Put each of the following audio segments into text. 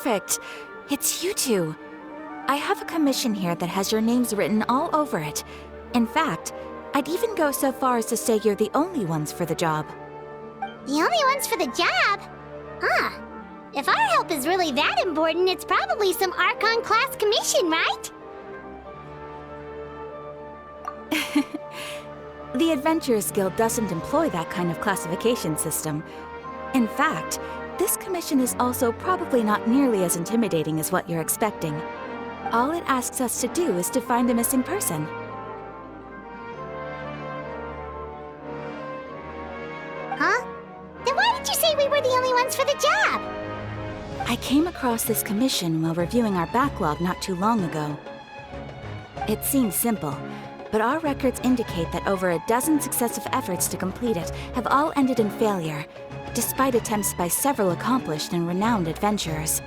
perfect. It's you two. I have a commission here that has your names written all over it. In fact, I'd even go so far as to say you're the only ones for the job. The only ones for the job? Huh. If our help is really that important, it's probably some Archon class commission, right? The Adventurers Guild doesn't employ that kind of classification system. In fact, this commission is also probably not nearly as intimidating as what you're expecting. All it asks us to do is to find a missing person. Huh? Then why did you say we were the only ones for the job? I came across this commission while reviewing our backlog not too long ago. It seems simple, but our records indicate that over a dozen successive efforts to complete it have all ended in failure, despite attempts by several accomplished and renowned adventurers.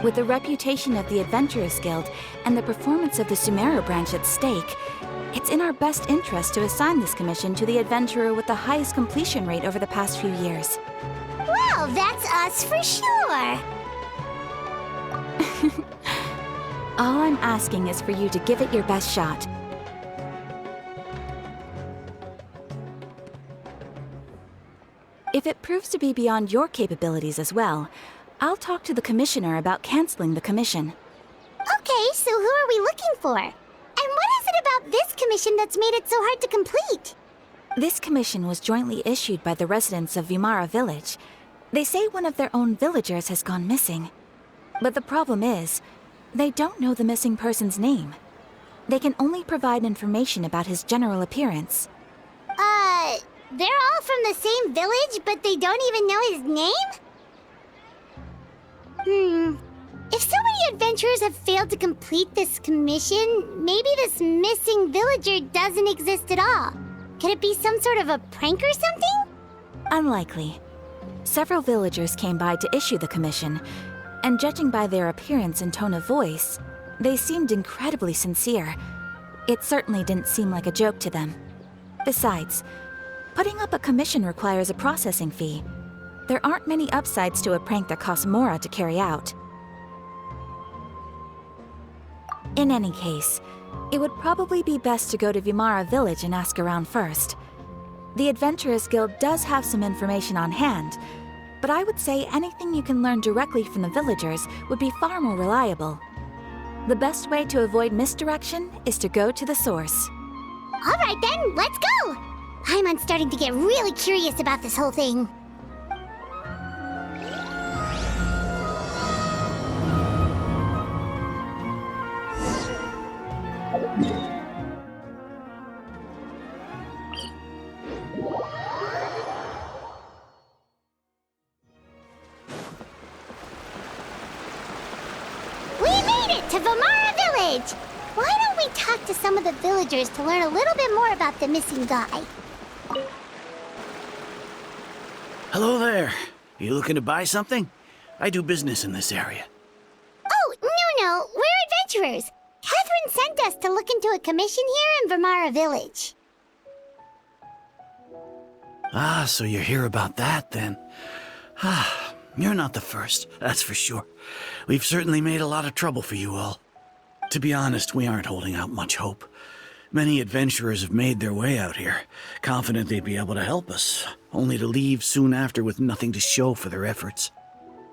With the reputation of the Adventurers Guild and the performance of the Sumeru branch at stake, it's in our best interest to assign this commission to the adventurer with the highest completion rate over the past few years. Well, that's us for sure. All I'm asking is for you to give it your best shot. If it proves to be beyond your capabilities as well, I'll talk to the commissioner about canceling the commission. Okay, so who are we looking for? And what is it about this commission that's made it so hard to complete? This commission was jointly issued by the residents of Vimara Village. They say one of their own villagers has gone missing. But the problem is, they don't know the missing person's name. They can only provide information about his general appearance. They're all from the same village, but they don't even know his name? If so many adventurers have failed to complete this commission, maybe this missing villager doesn't exist at all. Could it be some sort of a prank or something? Unlikely. Several villagers came by to issue the commission, and judging by their appearance and tone of voice, they seemed incredibly sincere. It certainly didn't seem like a joke to them. Besides, putting up a commission requires a processing fee. There aren't many upsides to a prank that costs Mora to carry out. In any case, it would probably be best to go to Vimara Village and ask around first. The Adventurers Guild does have some information on hand, but I would say anything you can learn directly from the villagers would be far more reliable. The best way to avoid misdirection is to go to the source. All right then, let's go! I'm starting to get really curious about this whole thing. We made it to Vimara Village! Why don't we talk to some of the villagers to learn a little bit more about the missing guy? Hello there. You looking to buy something? I do business in this area. Oh, no, we're adventurers. Catherine sent us to look into a commission here in Vimara Village. Ah, so you're here about that then. Ah, you're not the first, that's for sure. We've certainly made a lot of trouble for you all. To be honest, we aren't holding out much hope. Many adventurers have made their way out here, confident they'd be able to help us, only to leave soon after with nothing to show for their efforts.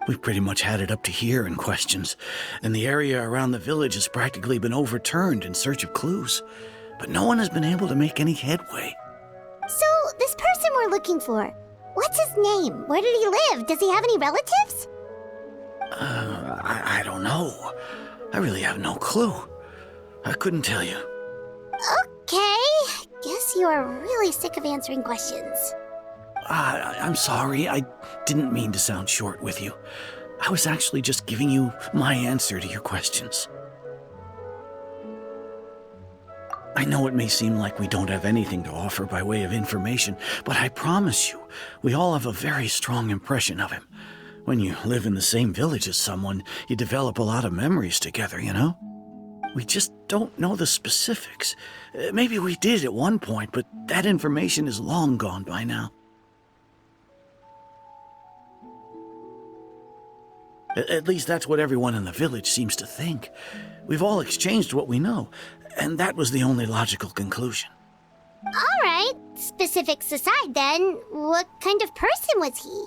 We've pretty much had it up to here in questions, and the area around the village has practically been overturned in search of clues. But no one has been able to make any headway. So, this person we're looking for, what's his name? Where did he live? Does he have any relatives? I don't know. I really have no clue. I couldn't tell you. Okay, guess you are really sick of answering questions. I'm sorry, I didn't mean to sound short with you. I was actually just giving you my answer to your questions. I know it may seem like we don't have anything to offer by way of information, but I promise you, we all have a very strong impression of him. When you live in the same village as someone, you develop a lot of memories together, you know? We just don't know the specifics. Maybe we did at one point, but that information is long gone by now. At least that's what everyone in the village seems to think. We've all exchanged what we know, and that was the only logical conclusion. All right, specifics aside then, what kind of person was he?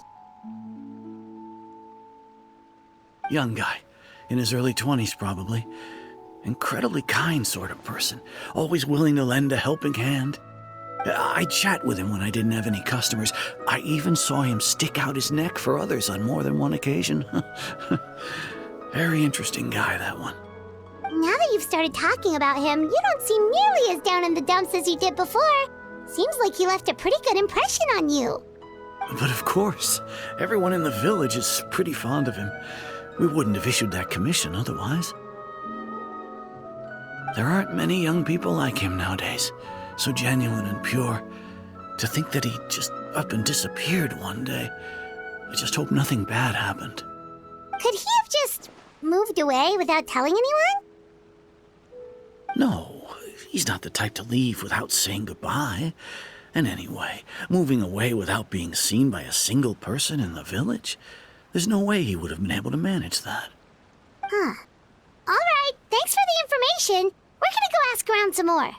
Young guy, in his early 20s probably. Incredibly kind sort of person, always willing to lend a helping hand. I'd chat with him when I didn't have any customers. I even saw him stick out his neck for others on more than one occasion. Very interesting guy, that one. Now that you've started talking about him, you don't seem nearly as down in the dumps as you did before. Seems like he left a pretty good impression on you. But of course, everyone in the village is pretty fond of him. We wouldn't have issued that commission otherwise. There aren't many young people like him nowadays, so genuine and pure. To think that he just up and disappeared one day. I just hope nothing bad happened. Could he have just moved away without telling anyone? No, he's not the type to leave without saying goodbye. And anyway, moving away without being seen by a single person in the village? There's no way he would have been able to manage that. Huh. All right, thanks for the information. We're gonna go ask around some more.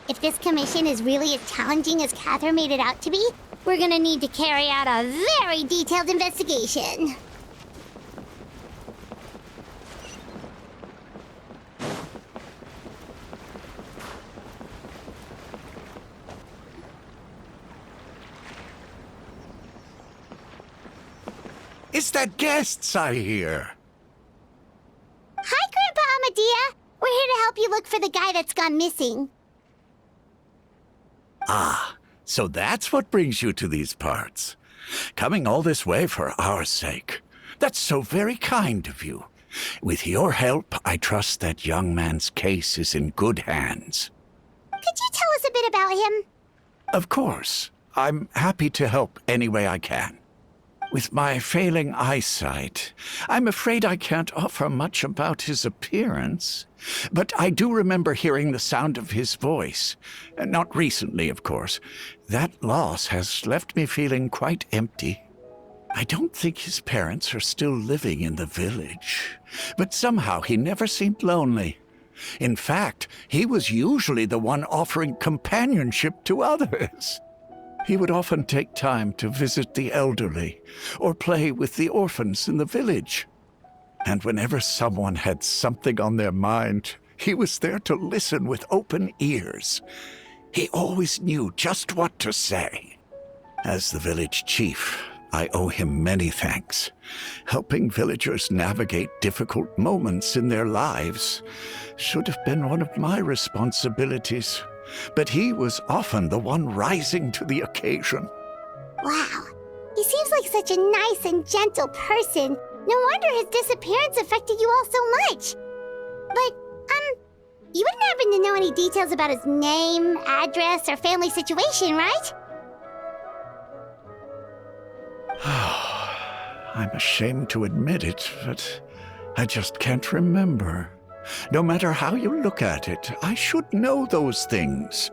If this commission is really as challenging as Catherine made it out to be, we're gonna need to carry out a very detailed investigation. It's that guests I hear. Hi, Grandpa Amadea. We're here to help you look for the guy that's gone missing. Ah, so that's what brings you to these parts. Coming all this way for our sake. That's so very kind of you. With your help, I trust that young man's case is in good hands. Could you tell us a bit about him? Of course. I'm happy to help any way I can. With my failing eyesight, I'm afraid I can't offer much about his appearance. But I do remember hearing the sound of his voice. Not recently, of course. That loss has left me feeling quite empty. I don't think his parents are still living in the village. But somehow he never seemed lonely. In fact, he was usually the one offering companionship to others. He would often take time to visit the elderly or play with the orphans in the village. And whenever someone had something on their mind, he was there to listen with open ears. He always knew just what to say. As the village chief, I owe him many thanks. Helping villagers navigate difficult moments in their lives should have been one of my responsibilities. But he was often the one rising to the occasion. Wow. He seems like such a nice and gentle person. No wonder his disappearance affected you all so much. But, you wouldn't happen to know any details about his name, address, or family situation, right? I'm ashamed to admit it, but I just can't remember. No matter how you look at it, I should know those things.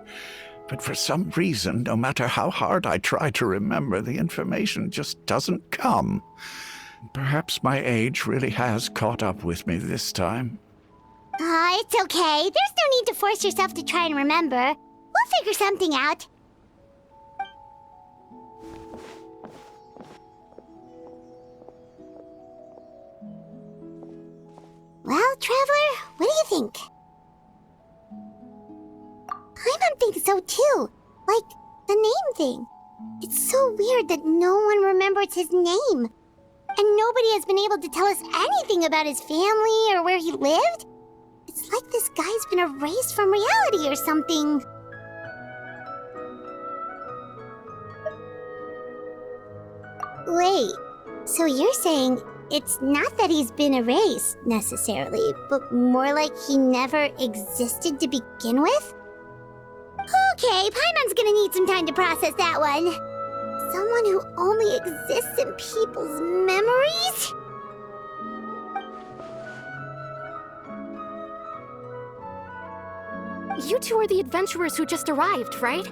But for some reason, no matter how hard I try to remember, the information just doesn't come. Perhaps my age really has caught up with me this time. It's okay. There's no need to force yourself to try and remember. We'll figure something out. Well, Traveler, what do you think? Paimon thinks so too. Like, the name thing. It's so weird that no one remembers his name. And nobody has been able to tell us anything about his family or where he lived. It's like this guy's been erased from reality or something. Wait, so you're saying it's not that he's been erased, necessarily, but more like he never existed to begin with? Okay, Paimon's gonna need some time to process that one. Someone who only exists in people's memories? You two are the adventurers who just arrived, right?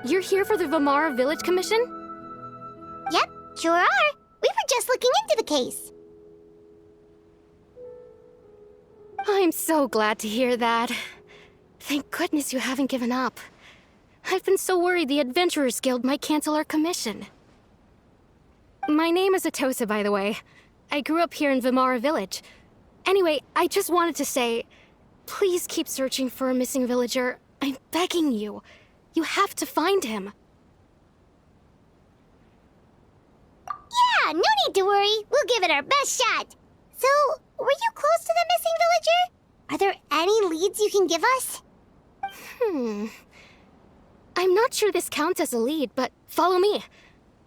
you're here for the Vamara Village Commission? Yep, sure are. We were just looking into the case. I'm so glad to hear that. Thank goodness you haven't given up. I've been so worried the Adventurers Guild might cancel our commission. My name is Atosa, by the way. I grew up here in Vamara Village. Anyway, I just wanted to say, please keep searching for a missing villager. I'm begging you. You have to find him. Yeah, no need to worry. We'll give it our best shot. So, were you close to the missing villager? Are there any leads you can give us? I'm not sure this counts as a lead, but follow me.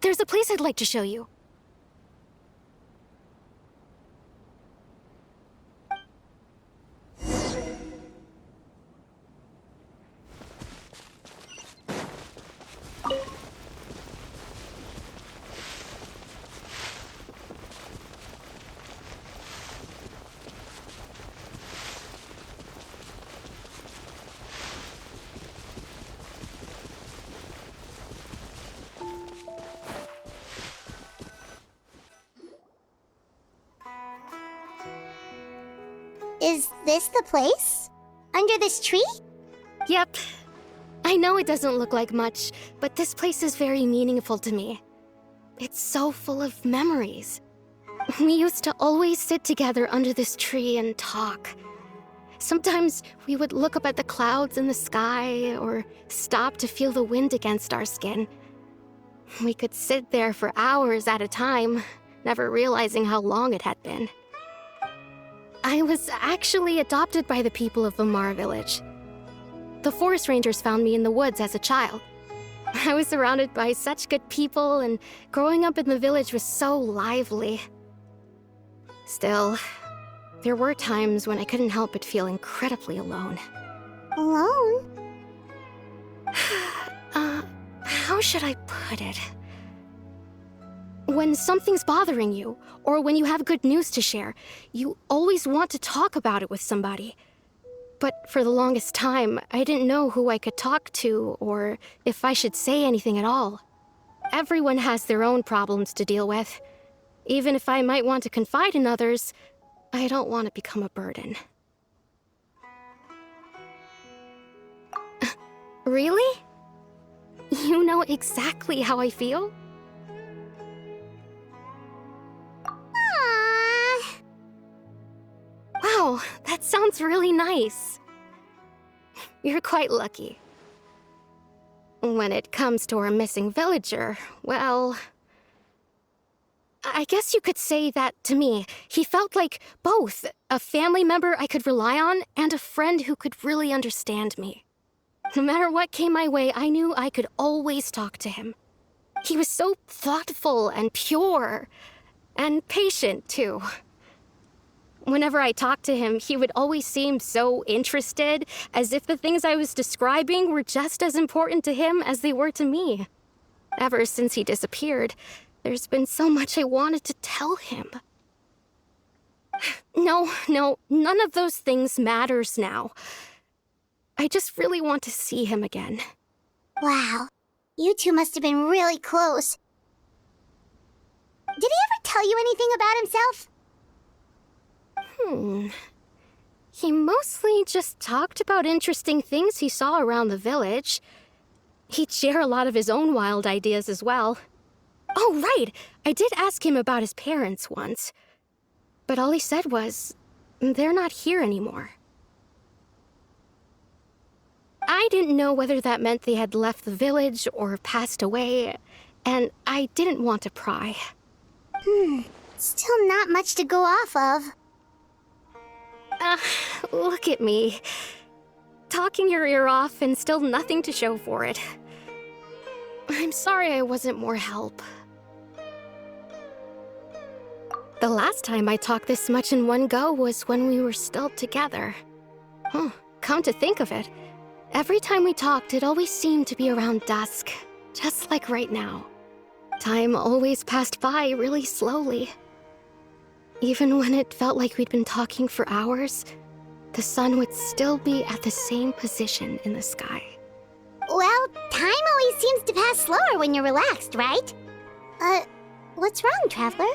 There's a place I'd like to show you. Is this the place? Under this tree? Yep. I know it doesn't look like much, but this place is very meaningful to me. It's so full of memories. We used to always sit together under this tree and talk. Sometimes we would look up at the clouds in the sky or stop to feel the wind against our skin. We could sit there for hours at a time, never realizing how long it had been. I was actually adopted by the people of Vamara Village. The forest rangers found me in the woods as a child. I was surrounded by such good people, and growing up in the village was so lively. Still, there were times when I couldn't help but feel incredibly alone. Alone? How should I put it? When something's bothering you, or when you have good news to share, you always want to talk about it with somebody. But for the longest time, I didn't know who I could talk to, or if I should say anything at all. Everyone has their own problems to deal with. Even if I might want to confide in others, I don't want to become a burden. Really? You know exactly how I feel? Aww. Wow, that sounds really nice. You're quite lucky. When it comes to our missing villager, well, I guess you could say that to me. He felt like both a family member I could rely on and a friend who could really understand me. No matter what came my way, I knew I could always talk to him. He was so thoughtful and pure, and patient, too. Whenever I talked to him, he would always seem so interested, as if the things I was describing were just as important to him as they were to me. Ever since he disappeared, there's been so much I wanted to tell him. No, none of those things matters now. I just really want to see him again. Wow. You two must have been really close. Did he ever tell you anything about himself? He mostly just talked about interesting things he saw around the village. He'd share a lot of his own wild ideas as well. Oh, right! I did ask him about his parents once. But all he said was, they're not here anymore. I didn't know whether that meant they had left the village or passed away, and I didn't want to pry. Still not much to go off of. Look at me. Talking your ear off and still nothing to show for it. I'm sorry I wasn't more help. The last time I talked this much in one go was when we were still together. Come to think of it, every time we talked, it always seemed to be around dusk, just like right now. Time always passed by really slowly. Even when it felt like we'd been talking for hours, the sun would still be at the same position in the sky. Well, time always always seems to pass slower when you're relaxed, right? What's wrong, Traveler?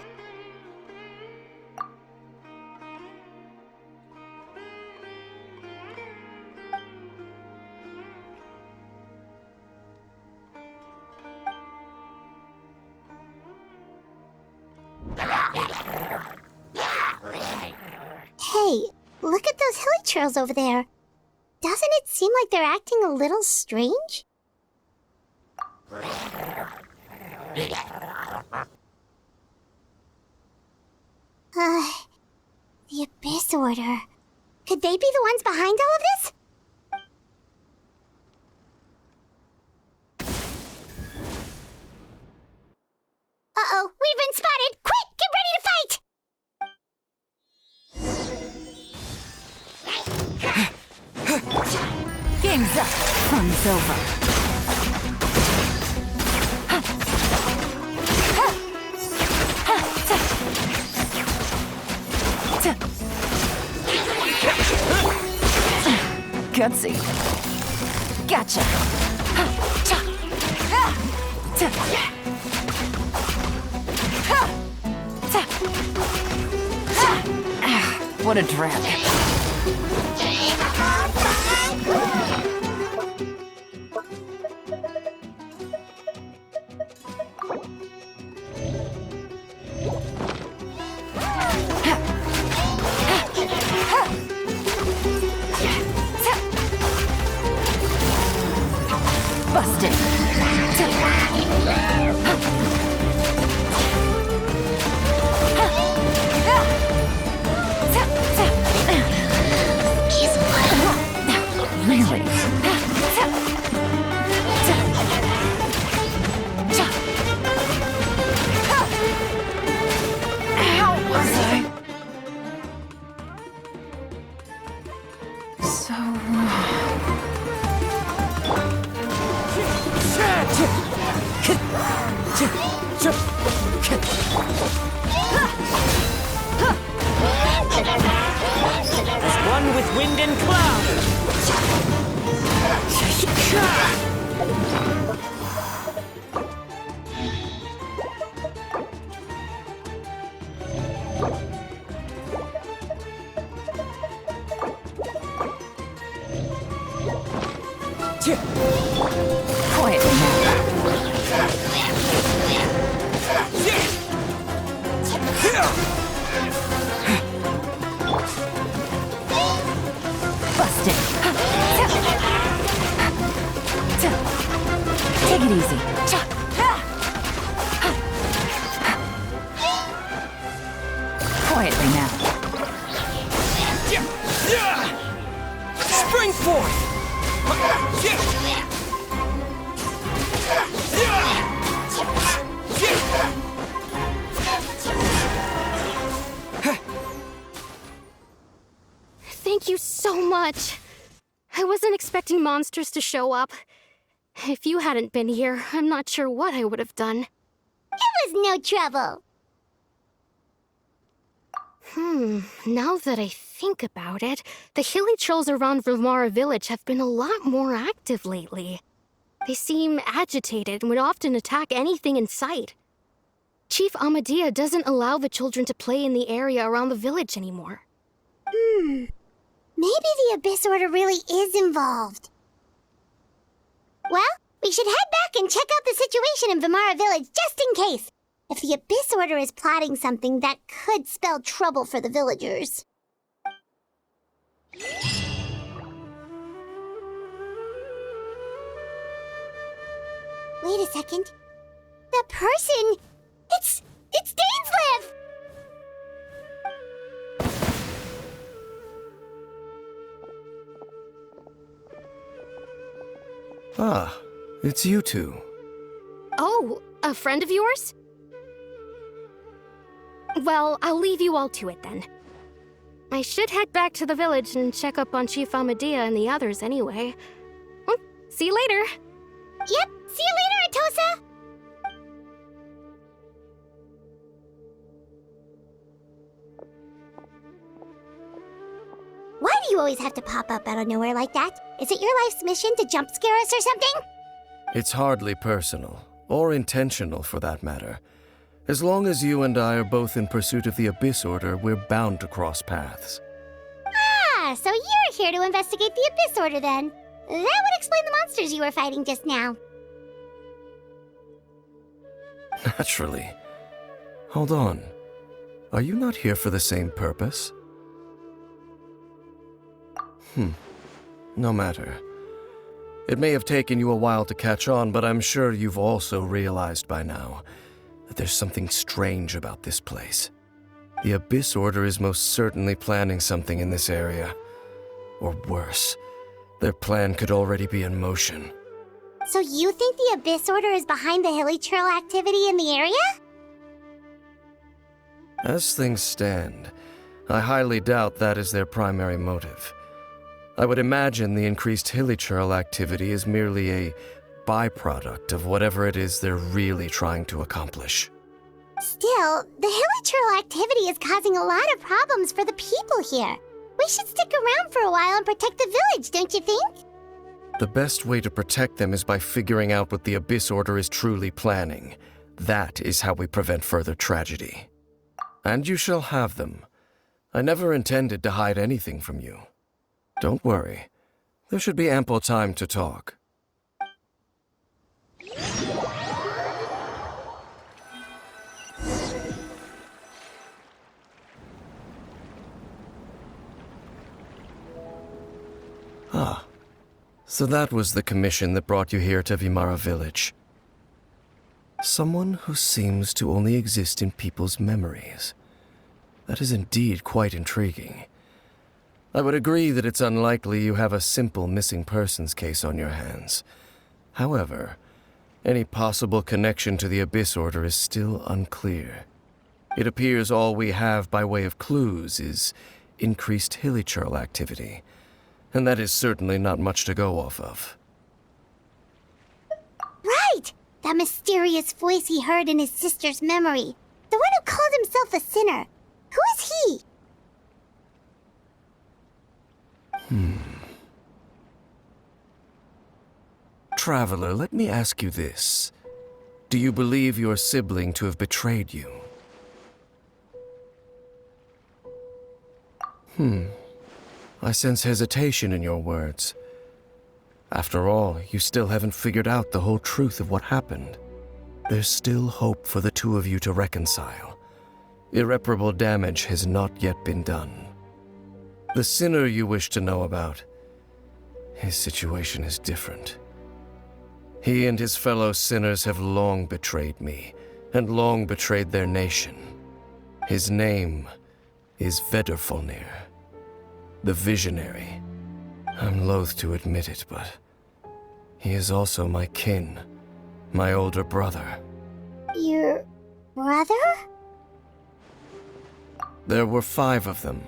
Hey, look at those hilly trails over there. Doesn't it seem like they're acting a little strange? The Abyss Order. Could they be the ones behind all of this? Uh-oh, we've been spotted! Quick, get ready to fight! Game's up. Fun's over. Gutsy. Gotcha. What a drag. Busted. Really? How was I so wrong? As one with wind and cloud. Quiet now. Busted. Take it easy. Quietly now. Spring forth! Thank you so much. I wasn't expecting monsters to show up. If you hadn't been here, I'm not sure what I would have done. It was no trouble. Now that I think about it, the hilly trolls around Vimara village have been a lot more active lately. They seem agitated and would often attack anything in sight. Chief Amadea doesn't allow the children to play in the area around the village anymore. Maybe the Abyss Order really is involved. Well, we should head back and check out the situation in Vimara village just in case. If the Abyss Order is plotting something that could spell trouble for the villagers. Wait a second. That person! It's Dainslev! Ah, it's you two. Oh, a friend of yours? Well, I'll leave you all to it then. I should head back to the village and check up on Chief Amadea and the others anyway. Well, see you later. Yep, see you later, Atosa! Why do you always have to pop up out of nowhere like that? Is it your life's mission to jump scare us or something? It's hardly personal, or intentional for that matter. As long as you and I are both in pursuit of the Abyss Order, we're bound to cross paths. Ah, so you're here to investigate the Abyss Order then. That would explain the monsters you were fighting just now. Naturally. Hold on. Are you not here for the same purpose? No matter. It may have taken you a while to catch on, but I'm sure you've also realized by now that there's something strange about this place. The Abyss Order is most certainly planning something in this area. Or worse, their plan could already be in motion. So you think the Abyss Order is behind the hilly churl activity in the area? As things stand, I highly doubt that is their primary motive. I would imagine the increased hilichurl activity is merely a byproduct of whatever it is they're really trying to accomplish. Still, the hilly churl activity is causing a lot of problems for the people here. We should stick around for a while and protect the village, don't you think? The best way to protect them is by figuring out what the Abyss Order is truly planning. That is how we prevent further tragedy. And you shall have them. I never intended to hide anything from you. Don't worry. There should be ample time to talk. So that was the commission that brought you here to Vimara Village. Someone who seems to only exist in people's memories. That is indeed quite intriguing. I would agree that it's unlikely you have a simple missing persons case on your hands. However, any possible connection to the Abyss Order is still unclear. It appears all we have by way of clues is increased hilichurl activity, and that is certainly not much to go off of. Right! That mysterious voice he heard in his sister's memory. The one who called himself a sinner. Who is he? Traveler, let me ask you this. Do you believe your sibling to have betrayed you? I sense hesitation in your words. After all, you still haven't figured out the whole truth of what happened. There's still hope for the two of you to reconcile. Irreparable damage has not yet been done. The sinner you wish to know about, his situation is different. He and his fellow sinners have long betrayed me, and long betrayed their nation. His name is Vedrfolnir, the Visionary. I'm loath to admit it, but he is also my kin, my older brother. Your brother? There were 5 of them,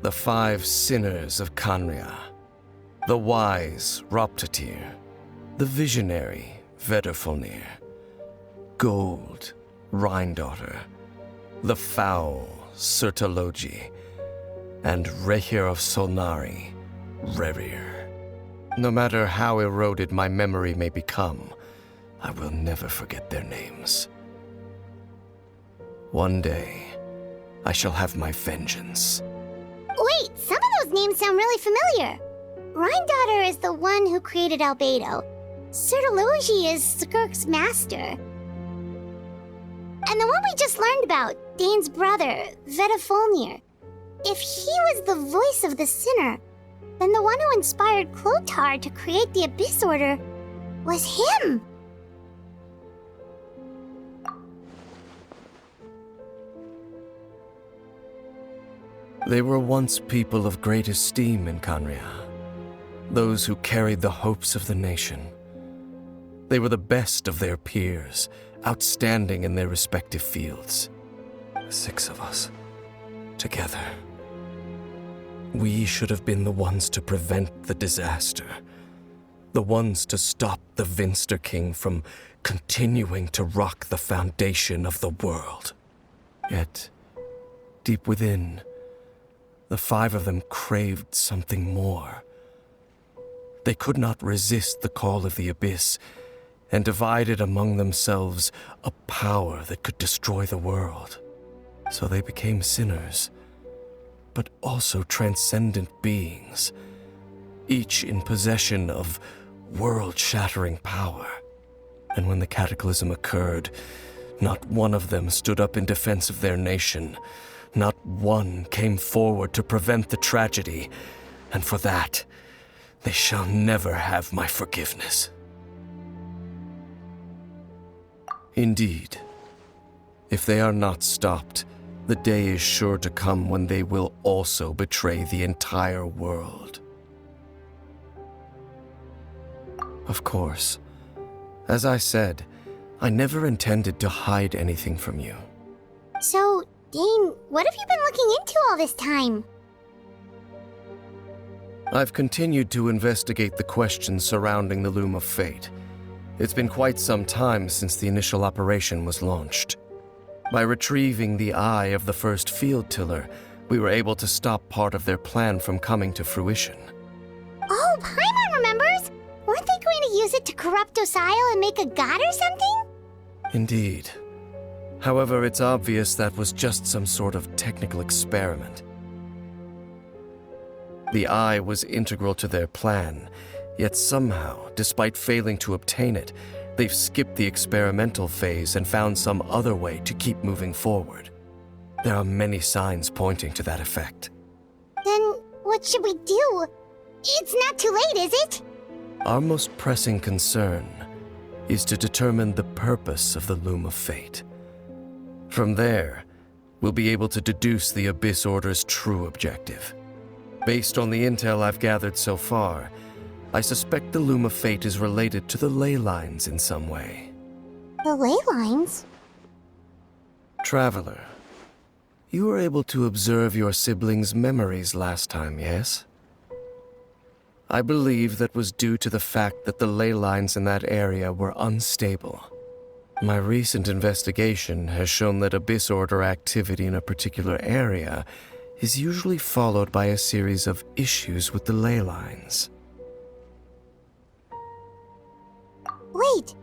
the 5 sinners of Kanria. The wise Roptatir, the visionary Vedrfolnir, Gold Rhindaughter, the foul Sertologi, and Rehir of Solnari, Rerir. No matter how eroded my memory may become, I will never forget their names. One day, I shall have my vengeance. Wait, some of those names sound really familiar. Rhindaughter is the one who created Albedo. Sertologi is Skirk's master. And the one we just learned about, Dane's brother, Vedrfolnir. If he was the voice of the sinner, then the one who inspired Clotar to create the Abyss Order was him. They were once people of great esteem in Kanria, those who carried the hopes of the nation. They were the best of their peers, outstanding in their respective fields. 6 of us, together. We should have been the ones to prevent the disaster, the ones to stop the Vinster King from continuing to rock the foundation of the world. Yet, deep within, the 5 of them craved something more. They could not resist the call of the Abyss, and divided among themselves a power that could destroy the world. So they became sinners, but also transcendent beings, each in possession of world-shattering power. And when the cataclysm occurred, not one of them stood up in defense of their nation. Not one came forward to prevent the tragedy, and for that, they shall never have my forgiveness. Indeed, if they are not stopped, the day is sure to come when they will also betray the entire world. Of course, as I said, I never intended to hide anything from you. So, Dane, what have you been looking into all this time? I've continued to investigate the questions surrounding the Loom of Fate. It's been quite some time since the initial operation was launched. By retrieving the eye of the first field tiller, we were able to stop part of their plan from coming to fruition. Oh, Paimon remembers! Weren't they going to use it to corrupt Osile and make a god or something? Indeed. However, it's obvious that was just some sort of technical experiment. The eye was integral to their plan, yet somehow, despite failing to obtain it, they've skipped the experimental phase and found some other way to keep moving forward. There are many signs pointing to that effect. Then what should we do? It's not too late, is it? Our most pressing concern is to determine the purpose of the Loom of Fate. From there, we'll be able to deduce the Abyss Order's true objective. Based on the intel I've gathered so far, I suspect the Loom of Fate is related to the ley lines in some way. The ley lines? Traveler, you were able to observe your siblings' memories last time, yes? I believe that was due to the fact that the ley lines in that area were unstable. My recent investigation has shown that Abyss Order activity in a particular area is usually followed by a series of issues with the ley lines. Wait,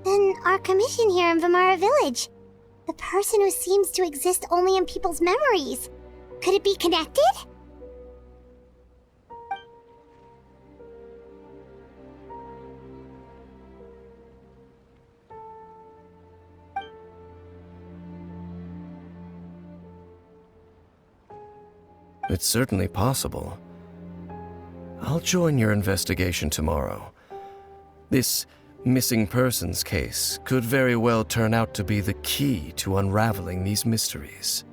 then our commission here in Vimara Village, the person who seems to exist only in people's memories, could it be connected? It's certainly possible. I'll join your investigation tomorrow. This missing persons case could very well turn out to be the key to unraveling these mysteries.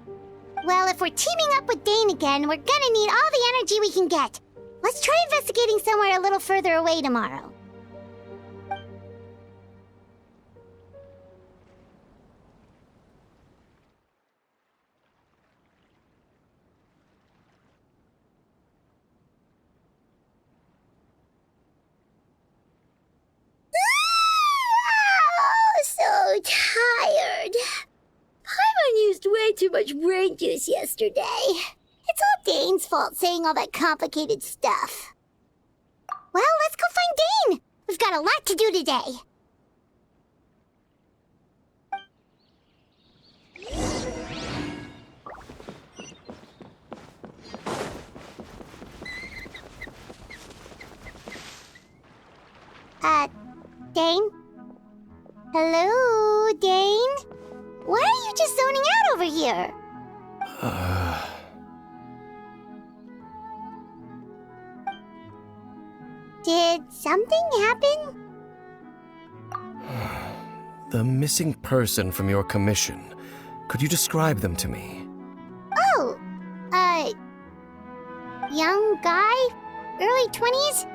Well, if we're teaming up with Dane again, we're gonna need all the energy we can get. Let's try investigating somewhere a little further away tomorrow. So tired. Paimon used way too much brain juice yesterday. It's all Dane's fault saying all that complicated stuff. Well, let's go find Dane. We've got a lot to do today. Dane? Hello, Dane? Why are you just zoning out over here? Did something happen? The missing person from your commission. Could you describe them to me? Oh, young guy? Early 20s?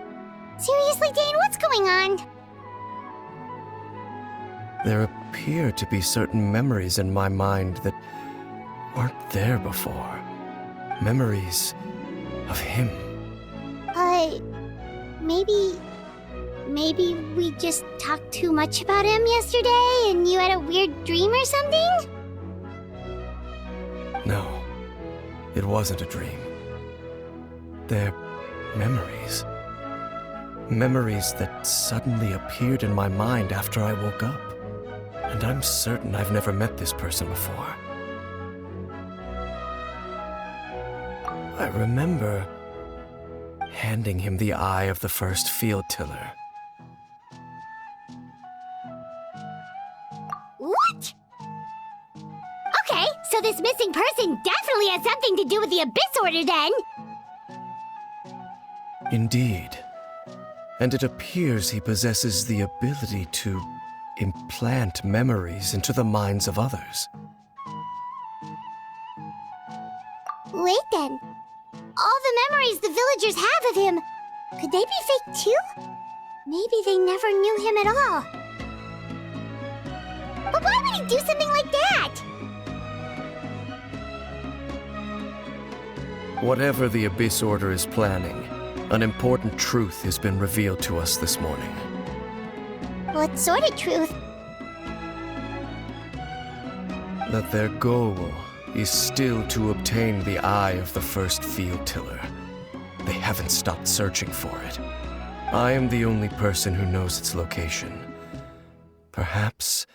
Seriously, Dane, what's going on? There appear to be certain memories in my mind that aren't there before. Memories of him. Maybe we just talked too much about him yesterday and you had a weird dream or something? No, it wasn't a dream. They're memories. Memories that suddenly appeared in my mind after I woke up. And I'm certain I've never met this person before. I remember handing him the eye of the first field tiller. What? Okay, so this missing person definitely has something to do with the Abyss Order then. Indeed. And it appears he possesses the ability to implant memories into the minds of others. Wait then. All the memories the villagers have of him, could they be fake too? Maybe they never knew him at all. But why would he do something like that? Whatever the Abyss Order is planning, an important truth has been revealed to us this morning. What sort of truth? That their goal is still to obtain the eye of the first field tiller. They haven't stopped searching for it. I am the only person who knows its location. Perhaps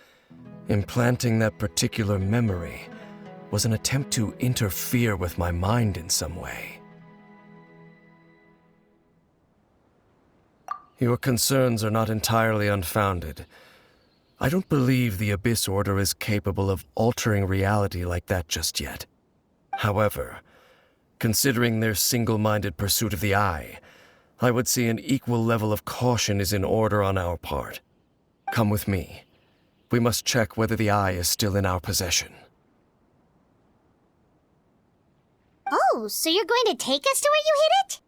implanting that particular memory was an attempt to interfere with my mind in some way. Your concerns are not entirely unfounded. I don't believe the Abyss Order is capable of altering reality like that just yet. However, considering their single-minded pursuit of the Eye, I would say an equal level of caution is in order on our part. Come with me. We must check whether the Eye is still in our possession. Oh, so you're going to take us to where you hid it?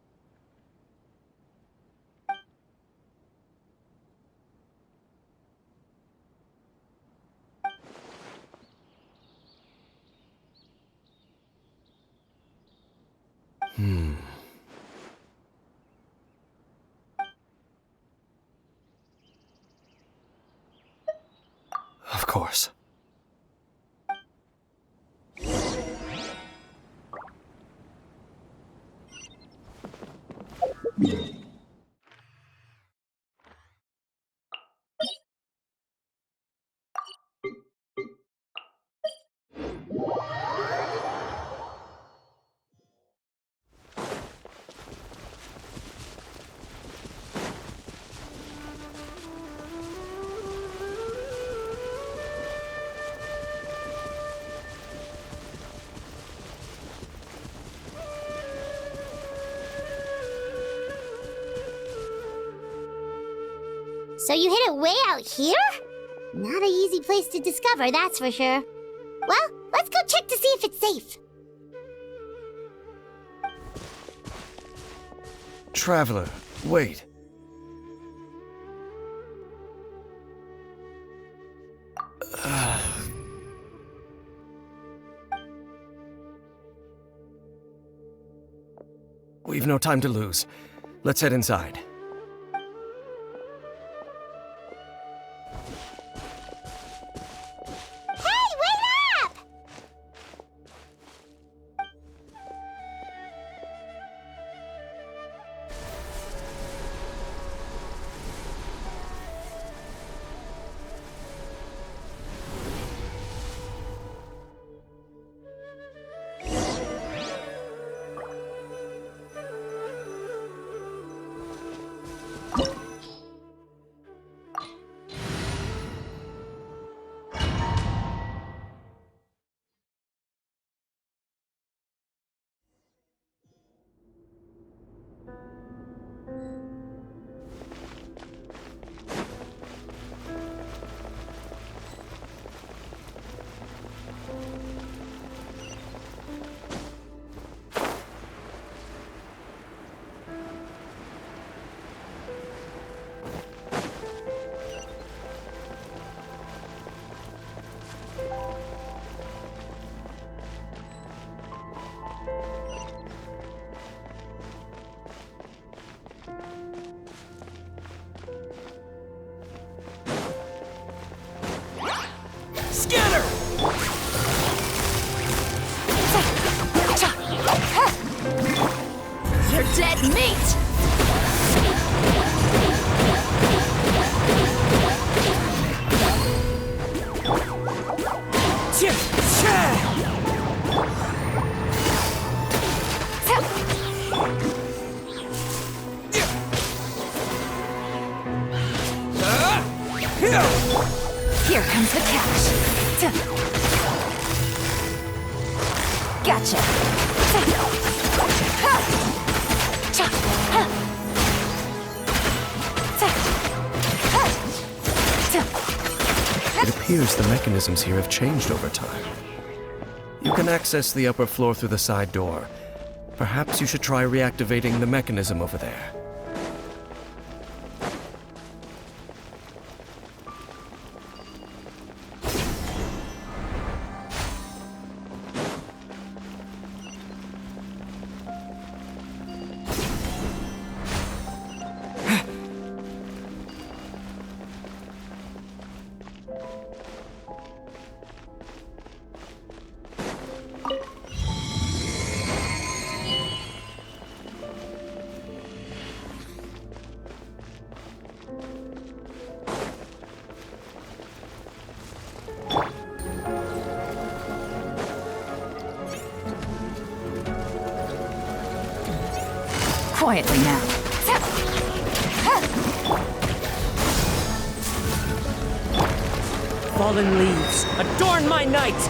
Of course. So you hid it way out here? Not an easy place to discover, that's for sure. Well, let's go check to see if it's safe. Traveler, wait. We've no time to lose. Let's head inside. Hey, wait up! Scanner! You're dead meat! Gotcha. It appears the mechanisms here have changed over time. You can access the upper floor through the side door. Perhaps you should try reactivating the mechanism over there. Quietly now. Fallen leaves, adorn my night!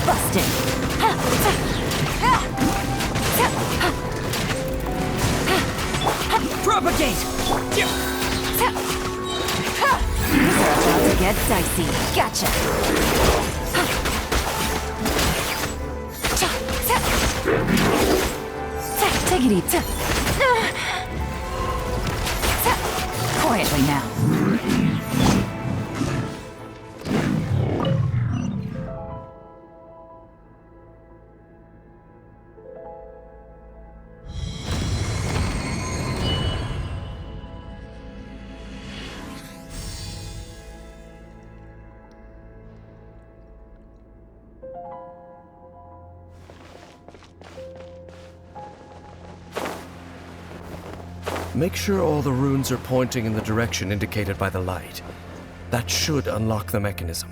Busted. Propagate! These are about to get dicey. Gotcha. Take it easy. Quietly now. Make sure all the runes are pointing in the direction indicated by the light. That should unlock the mechanism.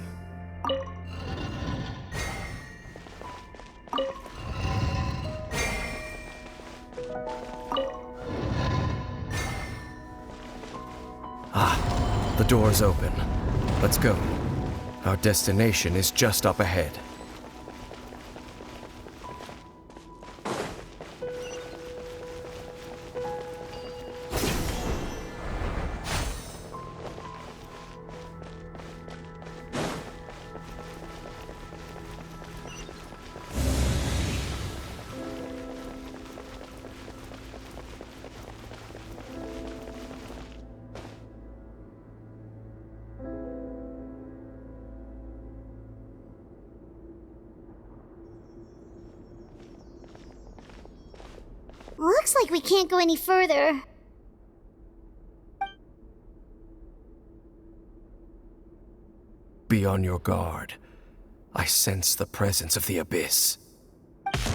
Ah, the door's open. Let's go. Our destination is just up ahead. Looks like we can't go any further. Be on your guard. I sense the presence of the abyss. It's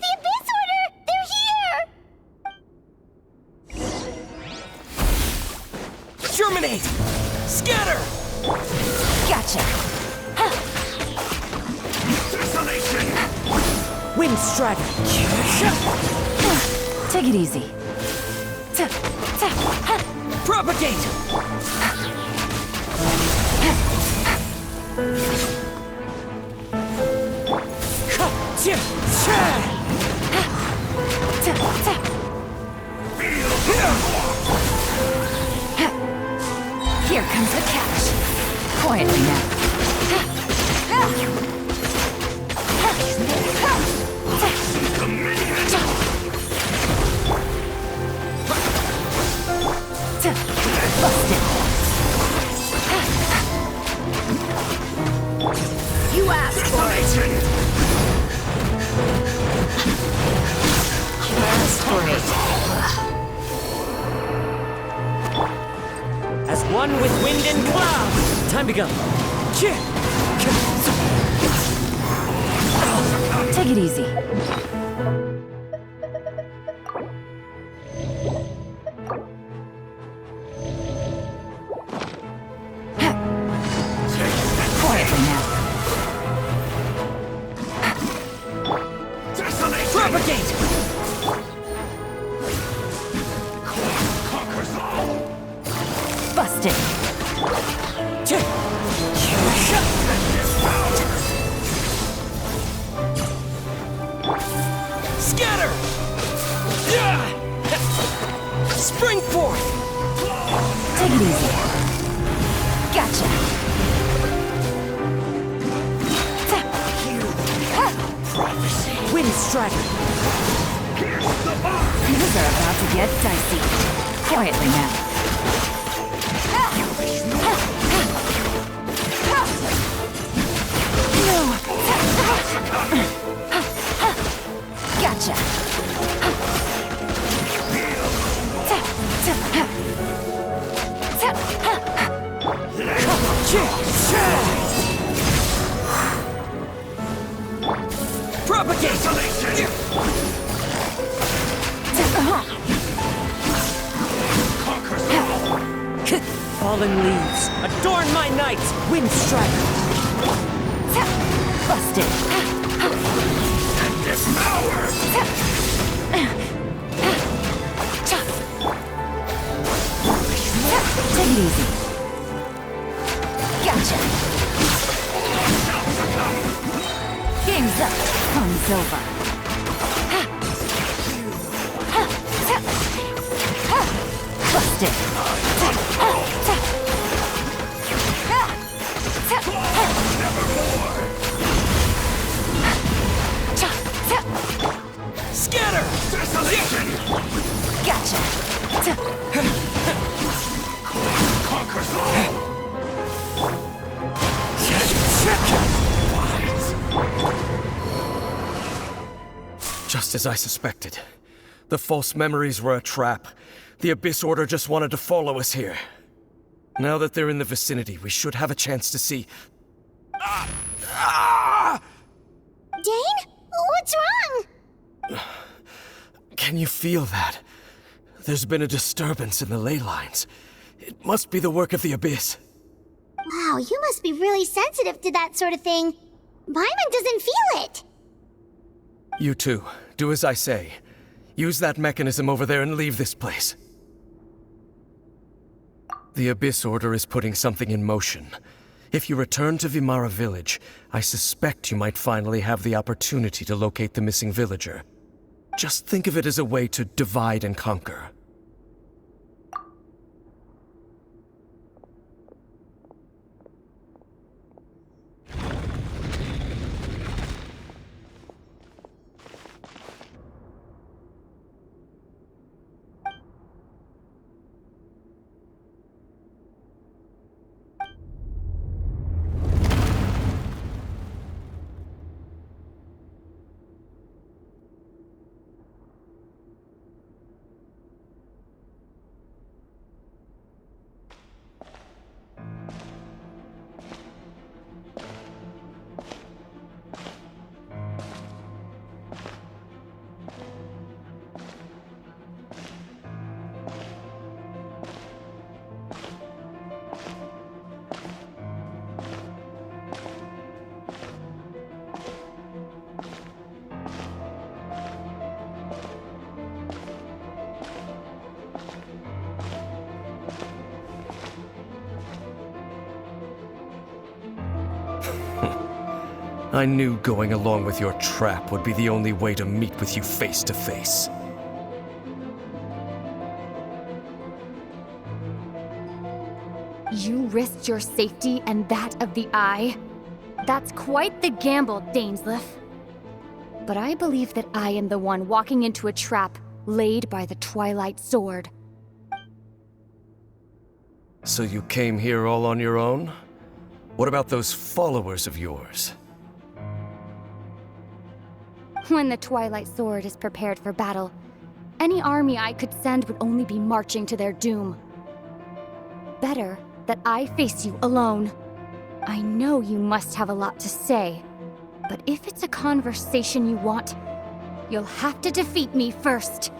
the Abyss Order! They're here! Germinate! Scatter! Gotcha. Wind strike! Take it easy. Propagate! Here comes the catch. Quietly now. Busted. You asked for it. You asked for it. As one with wind and cloud! Time to go! Take it easy. Quietly now. Propagate! Conquers all! Scatter! Spring forth! Take it easy. Gotcha. Wind Strider! Things are about to get dicey. Quietly now. Gotcha. Propagate! Fallen leaves, adorn my night! Wind Strider! Busted. And devour! Take it easy. Gotcha. Game's up. Fun's over. Busted. Scatter! Desolation! Gotcha. Conquers all! Just as I suspected. The false memories were a trap. The Abyss Order just wanted to follow us here. Now that they're in the vicinity, we should have a chance to see... Dane? What's wrong? Can you feel that? There's been a disturbance in the ley lines. It must be the work of the Abyss. Wow, you must be really sensitive to that sort of thing. Paimon doesn't feel it. You too. Do as I say. Use that mechanism over there and leave this place. The Abyss Order is putting something in motion. If you return to Vimara Village, I suspect you might finally have the opportunity to locate the missing villager. Just think of it as a way to divide and conquer. I knew going along with your trap would be the only way to meet with you face to face. You risked your safety and that of the Eye? That's quite the gamble, Dainsleif. But I believe that I am the one walking into a trap laid by the Twilight Sword. So you came here all on your own? What about those followers of yours? When the Twilight Sword is prepared for battle, any army I could send would only be marching to their doom. Better that I face you alone. I know you must have a lot to say, but if it's a conversation you want, you'll have to defeat me first.